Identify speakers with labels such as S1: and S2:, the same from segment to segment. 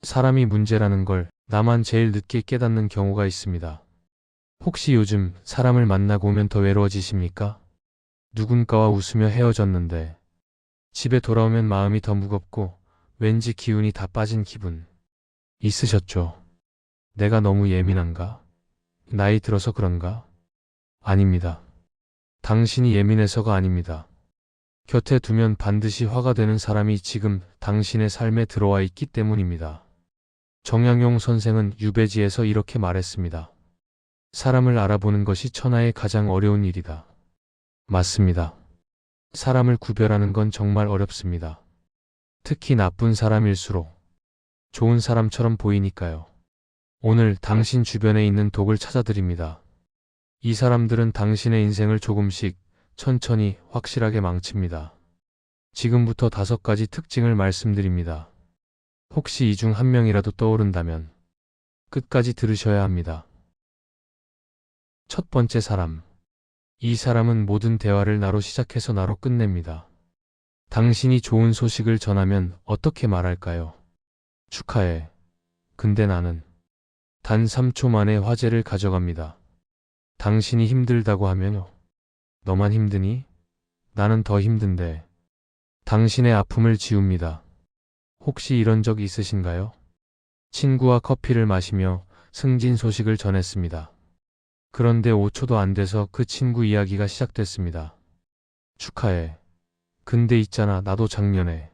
S1: 사람이 문제라는 걸 나만 제일 늦게 깨닫는 경우가 있습니다. 혹시 요즘 사람을 만나고 오면 더 외로워지십니까? 누군가와 웃으며 헤어졌는데 집에 돌아오면 마음이 더 무겁고 왠지 기운이 다 빠진 기분 있으셨죠? 내가 너무 예민한가? 나이 들어서 그런가? 아닙니다. 당신이 예민해서가 아닙니다. 곁에 두면 반드시 화가 되는 사람이 지금 당신의 삶에 들어와 있기 때문입니다. 정약용 선생은 유배지에서 이렇게 말했습니다. 사람을 알아보는 것이 천하의 가장 어려운 일이다. 맞습니다. 사람을 구별하는 건 정말 어렵습니다. 특히 나쁜 사람일수록 좋은 사람처럼 보이니까요. 오늘 당신 주변에 있는 독을 찾아드립니다. 이 사람들은 당신의 인생을 조금씩 천천히 확실하게 망칩니다. 지금부터 5가지 특징을 말씀드립니다. 혹시 이 중 한 명이라도 떠오른다면 끝까지 들으셔야 합니다. 첫 번째 사람. 이 사람은 모든 대화를 나로 시작해서 나로 끝냅니다. 당신이 좋은 소식을 전하면 어떻게 말할까요? 축하해. 근데 나는 단 3초 만에 화제를 가져갑니다. 당신이 힘들다고 하면요. 너만 힘드니? 나는 더 힘든데. 당신의 아픔을 지웁니다. 혹시 이런 적 있으신가요? 친구와 커피를 마시며 승진 소식을 전했습니다. 그런데 5초도 안 돼서 그 친구 이야기가 시작됐습니다. 축하해. 근데 있잖아, 나도 작년에.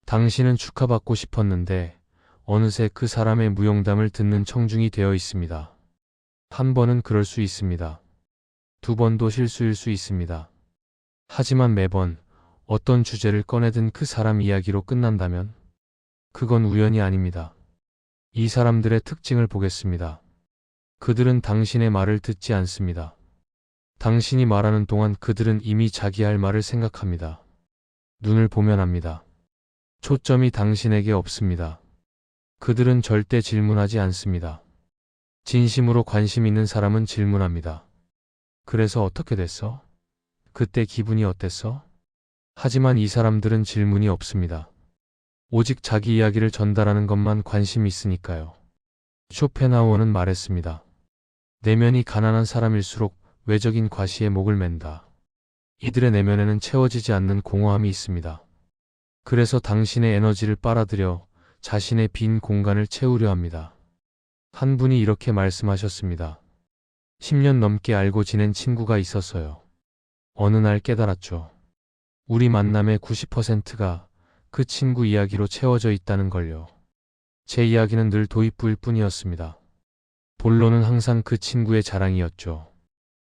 S1: 당신은 축하받고 싶었는데 어느새 그 사람의 무용담을 듣는 청중이 되어 있습니다. 한 번은 그럴 수 있습니다. 2번도 실수일 수 있습니다. 하지만 매번 어떤 주제를 꺼내든 그 사람 이야기로 끝난다면 그건 우연이 아닙니다. 이 사람들의 특징을 보겠습니다. 그들은 당신의 말을 듣지 않습니다. 당신이 말하는 동안 그들은 이미 자기 할 말을 생각합니다. 눈을 보면 압니다. 초점이 당신에게 없습니다. 그들은 절대 질문하지 않습니다. 진심으로 관심 있는 사람은 질문합니다. 그래서 어떻게 됐어? 그때 기분이 어땠어? 하지만 이 사람들은 질문이 없습니다. 오직 자기 이야기를 전달하는 것만 관심이 있으니까요. 쇼펜하우어는 말했습니다. 내면이 가난한 사람일수록 외적인 과시에 목을 맨다. 이들의 내면에는 채워지지 않는 공허함이 있습니다. 그래서 당신의 에너지를 빨아들여 자신의 빈 공간을 채우려 합니다. 한 분이 이렇게 말씀하셨습니다. 10년 넘게 알고 지낸 친구가 있었어요. 어느 날 깨달았죠. 우리 만남의 90%가 그 친구 이야기로 채워져 있다는 걸요. 제 이야기는 늘 도입부일 뿐이었습니다. 본론은 항상 그 친구의 자랑이었죠.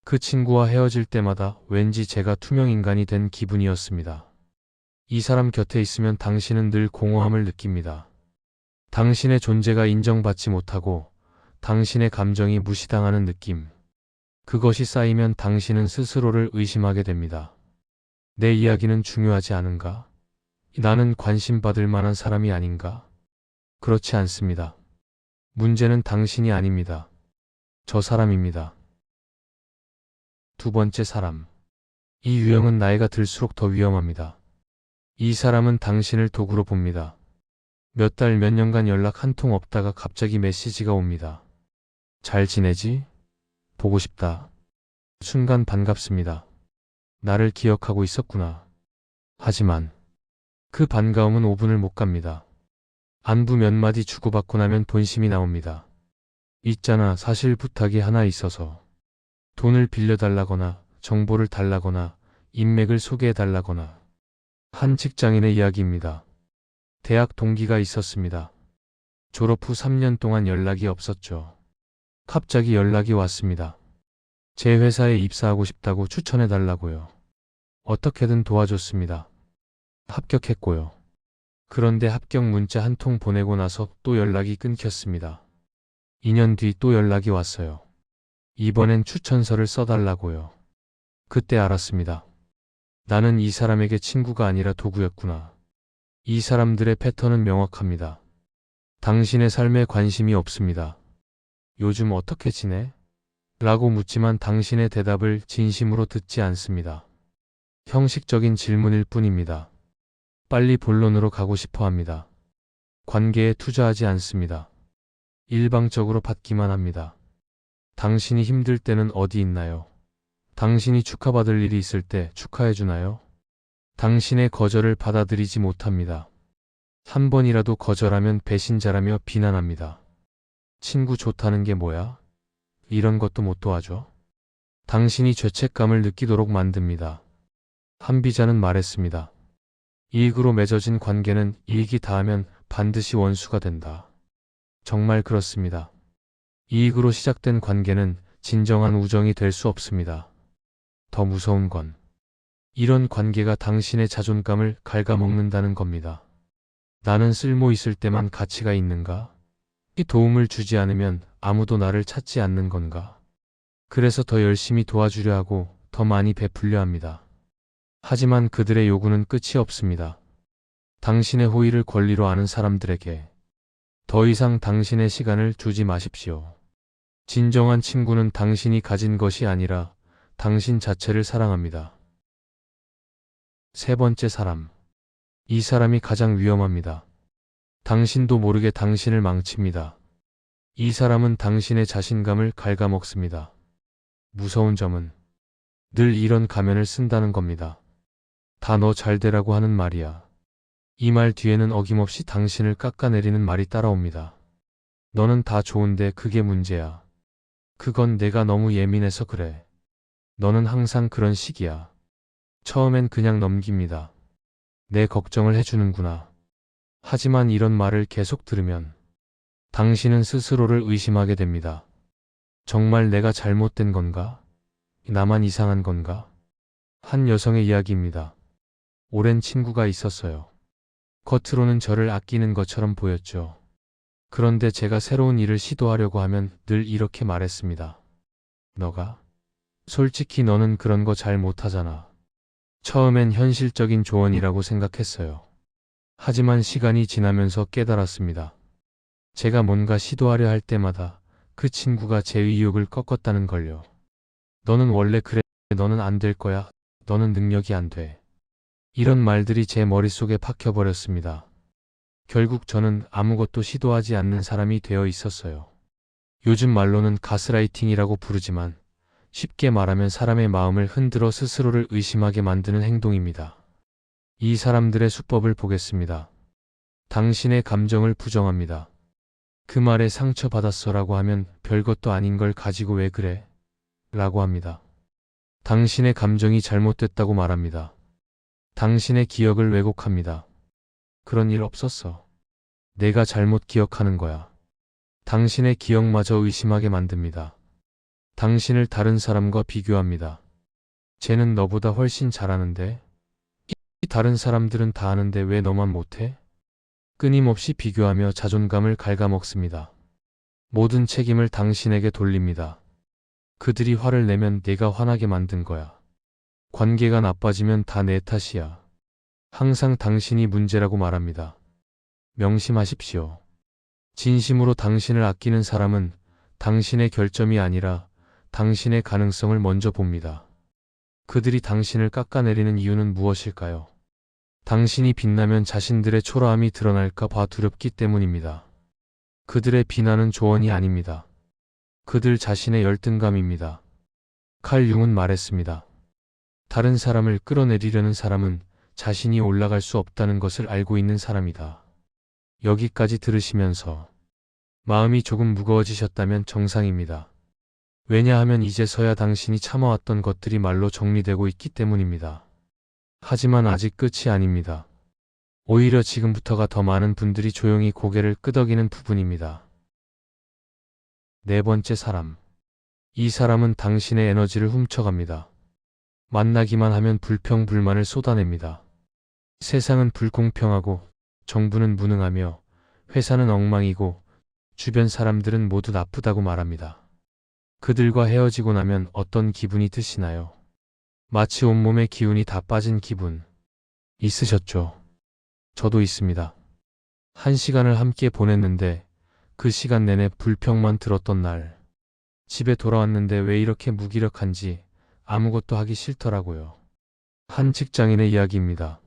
S1: 그 친구와 헤어질 때마다 왠지 제가 투명인간이 된 기분이었습니다. 이 사람 곁에 있으면 당신은 늘 공허함을 느낍니다. 당신의 존재가 인정받지 못하고 당신의 감정이 무시당하는 느낌. 그것이 쌓이면 당신은 스스로를 의심하게 됩니다. 내 이야기는 중요하지 않은가? 나는 관심받을 만한 사람이 아닌가? 그렇지 않습니다. 문제는 당신이 아닙니다. 저 사람입니다. 2번째 사람. 이 유형은 나이가 들수록 더 위험합니다. 이 사람은 당신을 도구로 봅니다. 몇 달, 몇 년간 연락 한 통 없다가 갑자기 메시지가 옵니다. 잘 지내지? 보고 싶다. 순간 반갑습니다. 나를 기억하고 있었구나. 하지만 그 반가움은 5분을 못 갑니다. 안부 몇 마디 주고받고 나면 본심이 나옵니다. 있잖아, 사실 부탁이 하나 있어서. 돈을 빌려달라거나 정보를 달라거나 인맥을 소개해달라거나. 한 직장인의 이야기입니다. 대학 동기가 있었습니다. 졸업 후 3년 동안 연락이 없었죠. 갑자기 연락이 왔습니다. 제 회사에 입사하고 싶다고 추천해달라고요. 어떻게든 도와줬습니다. 합격했고요. 그런데 합격 문자 한 통 보내고 나서 또 연락이 끊겼습니다. 2년 뒤 또 연락이 왔어요. 이번엔 추천서를 써달라고요. 그때 알았습니다. 나는 이 사람에게 친구가 아니라 도구였구나. 이 사람들의 패턴은 명확합니다. 당신의 삶에 관심이 없습니다. 요즘 어떻게 지내? 라고 묻지만 당신의 대답을 진심으로 듣지 않습니다. 형식적인 질문일 뿐입니다. 빨리 본론으로 가고 싶어 합니다. 관계에 투자하지 않습니다. 일방적으로 받기만 합니다. 당신이 힘들 때는 어디 있나요? 당신이 축하받을 일이 있을 때 축하해 주나요? 당신의 거절을 받아들이지 못합니다. 한 번이라도 거절하면 배신자라며 비난합니다. 친구 좋다는 게 뭐야? 이런 것도 못 도와줘? 당신이 죄책감을 느끼도록 만듭니다. 한비자는 말했습니다. 이익으로 맺어진 관계는 이익이 닿으면 반드시 원수가 된다. 정말 그렇습니다. 이익으로 시작된 관계는 진정한 우정이 될 수 없습니다. 더 무서운 건 이런 관계가 당신의 자존감을 갉아먹는다는 겁니다. 나는 쓸모 있을 때만 가치가 있는가? 이 도움을 주지 않으면 아무도 나를 찾지 않는 건가? 그래서 더 열심히 도와주려 하고 더 많이 베풀려 합니다. 하지만 그들의 요구는 끝이 없습니다. 당신의 호의를 권리로 아는 사람들에게 더 이상 당신의 시간을 주지 마십시오. 진정한 친구는 당신이 가진 것이 아니라 당신 자체를 사랑합니다. 세 번째 사람. 이 사람이 가장 위험합니다. 당신도 모르게 당신을 망칩니다. 이 사람은 당신의 자신감을 갉아먹습니다. 무서운 점은 늘 이런 가면을 쓴다는 겁니다. 다 너 잘되라고 하는 말이야. 이 말 뒤에는 어김없이 당신을 깎아내리는 말이 따라옵니다. 너는 다 좋은데 그게 문제야. 그건 내가 너무 예민해서 그래. 너는 항상 그런 식이야. 처음엔 그냥 넘깁니다. 내 걱정을 해주는구나. 하지만 이런 말을 계속 들으면 당신은 스스로를 의심하게 됩니다. 정말 내가 잘못된 건가? 나만 이상한 건가? 한 여성의 이야기입니다. 오랜 친구가 있었어요. 겉으로는 저를 아끼는 것처럼 보였죠. 그런데 제가 새로운 일을 시도하려고 하면 늘 이렇게 말했습니다. 너가? 솔직히 너는 그런 거 잘 못하잖아. 처음엔 현실적인 조언이라고 생각했어요. 하지만 시간이 지나면서 깨달았습니다. 제가 뭔가 시도하려 할 때마다 그 친구가 제 의욕을 꺾었다는 걸요. 너는 원래 그래. 너는 안 될 거야. 너는 능력이 안 돼. 이런 말들이 제 머릿속에 박혀버렸습니다. 결국 저는 아무것도 시도하지 않는 사람이 되어 있었어요. 요즘 말로는 가스라이팅이라고 부르지만 쉽게 말하면 사람의 마음을 흔들어 스스로를 의심하게 만드는 행동입니다. 이 사람들의 수법을 보겠습니다. 당신의 감정을 부정합니다. 그 말에 상처받았어라고 하면 별것도 아닌 걸 가지고 왜 그래? 라고 합니다. 당신의 감정이 잘못됐다고 말합니다. 당신의 기억을 왜곡합니다. 그런 일 없었어. 내가 잘못 기억하는 거야. 당신의 기억마저 의심하게 만듭니다. 당신을 다른 사람과 비교합니다. 쟤는 너보다 훨씬 잘하는데? 이 다른 사람들은 다 아는데 왜 너만 못해? 끊임없이 비교하며 자존감을 갉아먹습니다. 모든 책임을 당신에게 돌립니다. 그들이 화를 내면 내가 화나게 만든 거야. 관계가 나빠지면 다 내 탓이야. 항상 당신이 문제라고 말합니다. 명심하십시오. 진심으로 당신을 아끼는 사람은 당신의 결점이 아니라 당신의 가능성을 먼저 봅니다. 그들이 당신을 깎아내리는 이유는 무엇일까요? 당신이 빛나면 자신들의 초라함이 드러날까 봐 두렵기 때문입니다. 그들의 비난은 조언이 아닙니다. 그들 자신의 열등감입니다. 칼 융은 말했습니다. 다른 사람을 끌어내리려는 사람은 자신이 올라갈 수 없다는 것을 알고 있는 사람이다. 여기까지 들으시면서 마음이 조금 무거워지셨다면 정상입니다. 왜냐하면 이제서야 당신이 참아왔던 것들이 말로 정리되고 있기 때문입니다. 하지만 아직 끝이 아닙니다. 오히려 지금부터가 더 많은 분들이 조용히 고개를 끄덕이는 부분입니다. 네 번째 사람. 이 사람은 당신의 에너지를 훔쳐갑니다. 만나기만 하면 불평불만을 쏟아냅니다. 세상은 불공평하고 정부는 무능하며 회사는 엉망이고 주변 사람들은 모두 나쁘다고 말합니다. 그들과 헤어지고 나면 어떤 기분이 드시나요? 마치 온몸의 기운이 다 빠진 기분. 있으셨죠? 저도 있습니다. 1시간을 함께 보냈는데 그 시간 내내 불평만 들었던 날. 집에 돌아왔는데 왜 이렇게 무기력한지 아무것도 하기 싫더라고요. 한 직장인의 이야기입니다.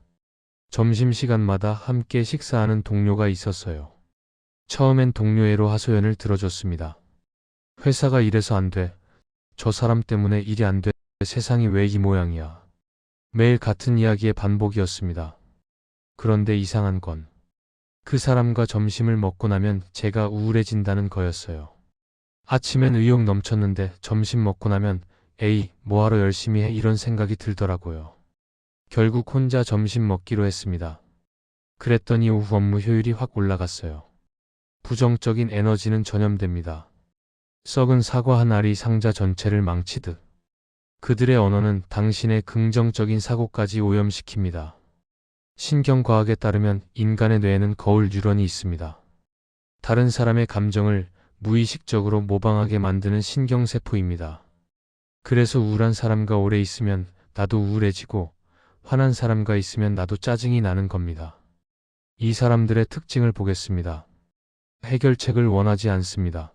S1: 점심시간마다 함께 식사하는 동료가 있었어요. 처음엔 동료애로 하소연을 들어줬습니다. 회사가 이래서 안 돼. 저 사람 때문에 일이 안 돼. 세상이 왜 이 모양이야. 매일 같은 이야기의 반복이었습니다. 그런데 이상한 건 그 사람과 점심을 먹고 나면 제가 우울해진다는 거였어요. 아침엔 의욕 넘쳤는데 점심 먹고 나면 에이, 뭐하러 열심히 해 이런 생각이 들더라고요. 결국 혼자 점심 먹기로 했습니다. 그랬더니 오후 업무 효율이 확 올라갔어요. 부정적인 에너지는 전염됩니다. 썩은 사과 한 알이 상자 전체를 망치듯. 그들의 언어는 당신의 긍정적인 사고까지 오염시킵니다. 신경과학에 따르면 인간의 뇌에는 거울 뉴런이 있습니다. 다른 사람의 감정을 무의식적으로 모방하게 만드는 신경세포입니다. 그래서 우울한 사람과 오래 있으면 나도 우울해지고 화난 사람과 있으면 나도 짜증이 나는 겁니다. 이 사람들의 특징을 보겠습니다. 해결책을 원하지 않습니다.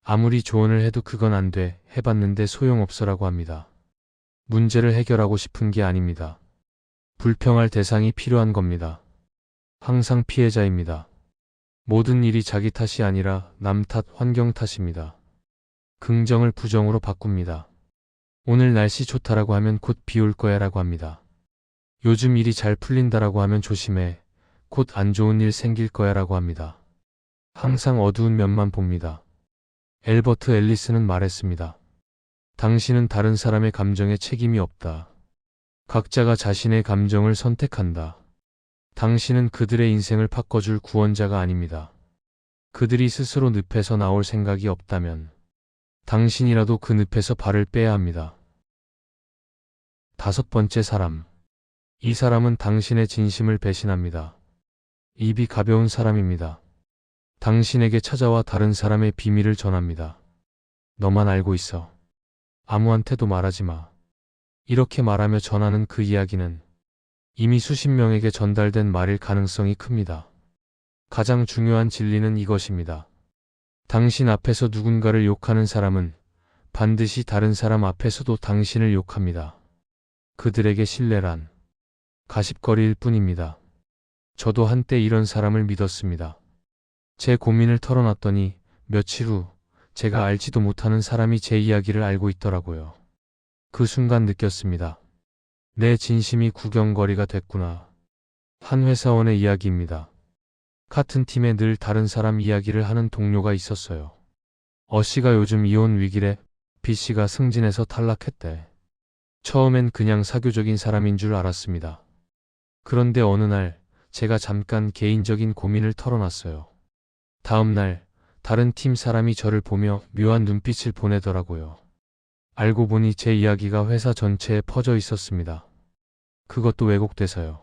S1: 아무리 조언을 해도 그건 안 돼, 해봤는데 소용없어라고 합니다. 문제를 해결하고 싶은 게 아닙니다. 불평할 대상이 필요한 겁니다. 항상 피해자입니다. 모든 일이 자기 탓이 아니라 남 탓, 환경 탓입니다. 긍정을 부정으로 바꿉니다. 오늘 날씨 좋다라고 하면 곧 비 올 거야 라고 합니다. 요즘 일이 잘 풀린다라고 하면 조심해. 곧 안 좋은 일 생길 거야 라고 합니다. 항상 어두운 면만 봅니다. 엘버트 앨리스는 말했습니다. 당신은 다른 사람의 감정에 책임이 없다. 각자가 자신의 감정을 선택한다. 당신은 그들의 인생을 바꿔줄 구원자가 아닙니다. 그들이 스스로 늪에서 나올 생각이 없다면 당신이라도 그 늪에서 발을 빼야 합니다. 5번째 사람. 이 사람은 당신의 진심을 배신합니다. 입이 가벼운 사람입니다. 당신에게 찾아와 다른 사람의 비밀을 전합니다. 너만 알고 있어. 아무한테도 말하지 마. 이렇게 말하며 전하는 그 이야기는 이미 수십 명에게 전달된 말일 가능성이 큽니다. 가장 중요한 진리는 이것입니다. 당신 앞에서 누군가를 욕하는 사람은 반드시 다른 사람 앞에서도 당신을 욕합니다. 그들에게 신뢰란 가십거리일 뿐입니다. 저도 한때 이런 사람을 믿었습니다. 제 고민을 털어놨더니 며칠 후 제가 알지도 못하는 사람이 제 이야기를 알고 있더라고요. 그 순간 느꼈습니다. 내 진심이 구경거리가 됐구나. 한 회사원의 이야기입니다. 같은 팀에 늘 다른 사람 이야기를 하는 동료가 있었어요. C가 요즘 이혼 위기래. B씨가 승진해서 탈락했대. 처음엔 그냥 사교적인 사람인 줄 알았습니다. 그런데 어느 날 제가 잠깐 개인적인 고민을 털어놨어요. 다음 날 다른 팀 사람이 저를 보며 묘한 눈빛을 보내더라고요. 알고 보니 제 이야기가 회사 전체에 퍼져 있었습니다. 그것도 왜곡돼서요.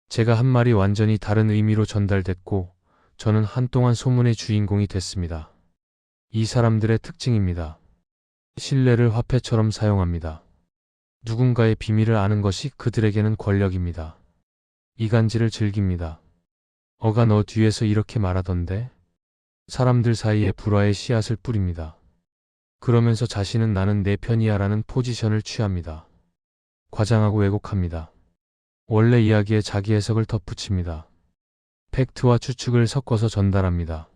S1: 제가 한 말이 완전히 다른 의미로 전달됐고 저는 한동안 소문의 주인공이 됐습니다. 이 사람들의 특징입니다. 신뢰를 화폐처럼 사용합니다. 누군가의 비밀을 아는 것이 그들에게는 권력입니다. 이간질을 즐깁니다. 어가 너 뒤에서 이렇게 말하던데? 사람들 사이에 불화의 씨앗을 뿌립니다. 그러면서 자신은 나는 내 편이야 라는 포지션을 취합니다. 과장하고 왜곡합니다. 원래 이야기에 자기 해석을 덧붙입니다. 팩트와 추측을 섞어서 전달합니다.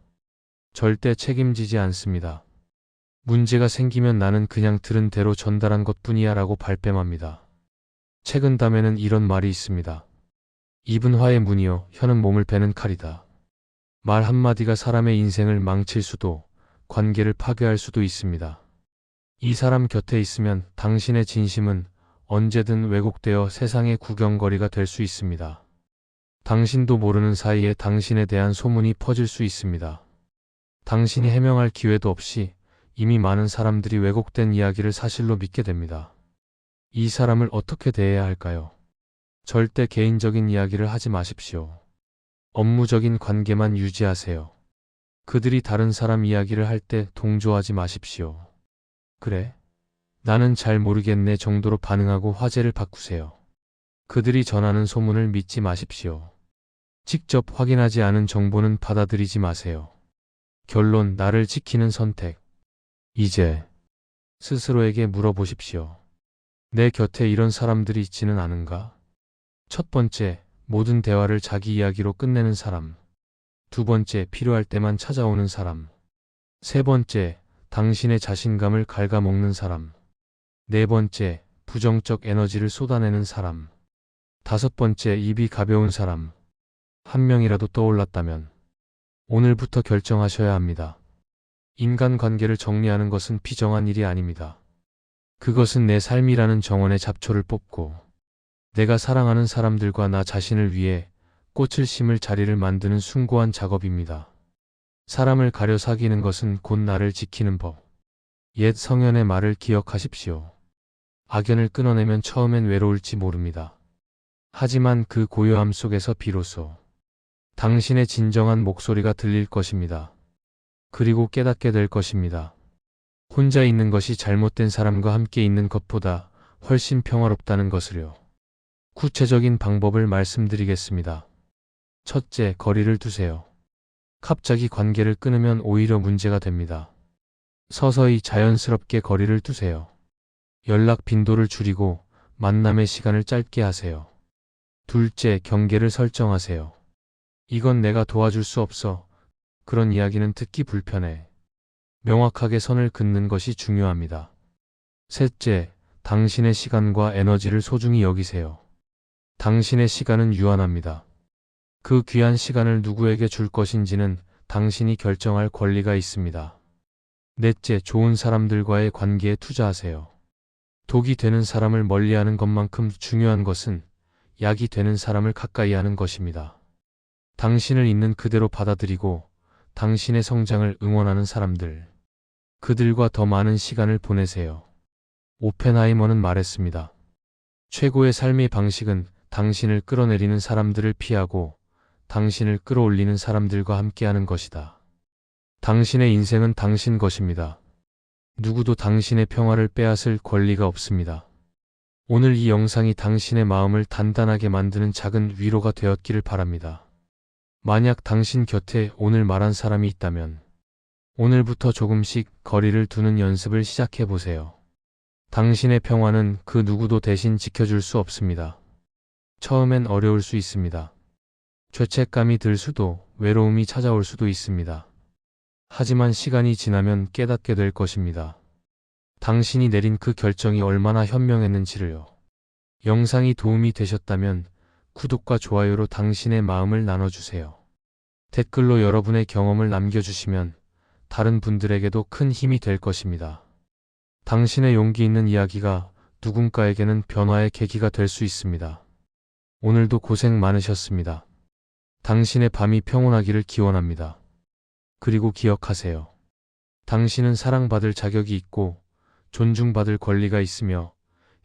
S1: 절대 책임지지 않습니다. 문제가 생기면 나는 그냥 들은 대로 전달한 것뿐이야 라고 발뺌합니다. 최근 담에는 이런 말이 있습니다. 입은 화의 문이요, 혀는 몸을 베는 칼이다. 말 한마디가 사람의 인생을 망칠 수도, 관계를 파괴할 수도 있습니다. 이 사람 곁에 있으면 당신의 진심은 언제든 왜곡되어 세상의 구경거리가 될 수 있습니다. 당신도 모르는 사이에 당신에 대한 소문이 퍼질 수 있습니다. 당신이 해명할 기회도 없이 이미 많은 사람들이 왜곡된 이야기를 사실로 믿게 됩니다. 이 사람을 어떻게 대해야 할까요? 절대 개인적인 이야기를 하지 마십시오. 업무적인 관계만 유지하세요. 그들이 다른 사람 이야기를 할 때 동조하지 마십시오. 그래? 나는 잘 모르겠네 정도로 반응하고 화제를 바꾸세요. 그들이 전하는 소문을 믿지 마십시오. 직접 확인하지 않은 정보는 받아들이지 마세요. 결론, 나를 지키는 선택. 이제 스스로에게 물어보십시오. 내 곁에 이런 사람들이 있지는 않은가? 첫 번째, 모든 대화를 자기 이야기로 끝내는 사람. 두 번째, 필요할 때만 찾아오는 사람. 세 번째, 당신의 자신감을 갉아먹는 사람. 네 번째, 부정적 에너지를 쏟아내는 사람. 다섯 번째, 입이 가벼운 사람. 한 명이라도 떠올랐다면 오늘부터 결정하셔야 합니다. 인간관계를 정리하는 것은 비정한 일이 아닙니다. 그것은 내 삶이라는 정원의 잡초를 뽑고 내가 사랑하는 사람들과 나 자신을 위해 꽃을 심을 자리를 만드는 숭고한 작업입니다. 사람을 가려 사귀는 것은 곧 나를 지키는 법. 옛 성현의 말을 기억하십시오. 악연을 끊어내면 처음엔 외로울지 모릅니다. 하지만 그 고요함 속에서 비로소 당신의 진정한 목소리가 들릴 것입니다. 그리고 깨닫게 될 것입니다. 혼자 있는 것이 잘못된 사람과 함께 있는 것보다 훨씬 평화롭다는 것을요. 구체적인 방법을 말씀드리겠습니다. 첫째, 거리를 두세요. 갑자기 관계를 끊으면 오히려 문제가 됩니다. 서서히 자연스럽게 거리를 두세요. 연락 빈도를 줄이고 만남의 시간을 짧게 하세요. 둘째, 경계를 설정하세요. 이건 내가 도와줄 수 없어. 그런 이야기는 듣기 불편해. 명확하게 선을 긋는 것이 중요합니다. 셋째, 당신의 시간과 에너지를 소중히 여기세요. 당신의 시간은 유한합니다. 그 귀한 시간을 누구에게 줄 것인지는 당신이 결정할 권리가 있습니다. 넷째, 좋은 사람들과의 관계에 투자하세요. 독이 되는 사람을 멀리하는 것만큼 중요한 것은 약이 되는 사람을 가까이 하는 것입니다. 당신을 있는 그대로 받아들이고 당신의 성장을 응원하는 사람들, 그들과 더 많은 시간을 보내세요. 오펜하이머는 말했습니다. 최고의 삶의 방식은 당신을 끌어내리는 사람들을 피하고 당신을 끌어올리는 사람들과 함께하는 것이다. 당신의 인생은 당신 것입니다. 누구도 당신의 평화를 빼앗을 권리가 없습니다. 오늘 이 영상이 당신의 마음을 단단하게 만드는 작은 위로가 되었기를 바랍니다. 만약 당신 곁에 오늘 말한 사람이 있다면 오늘부터 조금씩 거리를 두는 연습을 시작해 보세요. 당신의 평화는 그 누구도 대신 지켜줄 수 없습니다. 처음엔 어려울 수 있습니다. 죄책감이 들 수도, 외로움이 찾아올 수도 있습니다. 하지만 시간이 지나면 깨닫게 될 것입니다. 당신이 내린 그 결정이 얼마나 현명했는지를요. 영상이 도움이 되셨다면 구독과 좋아요로 당신의 마음을 나눠주세요. 댓글로 여러분의 경험을 남겨주시면 다른 분들에게도 큰 힘이 될 것입니다. 당신의 용기 있는 이야기가 누군가에게는 변화의 계기가 될 수 있습니다. 오늘도 고생 많으셨습니다. 당신의 밤이 평온하기를 기원합니다. 그리고 기억하세요. 당신은 사랑받을 자격이 있고 존중받을 권리가 있으며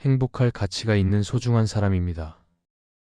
S1: 행복할 가치가 있는 소중한 사람입니다.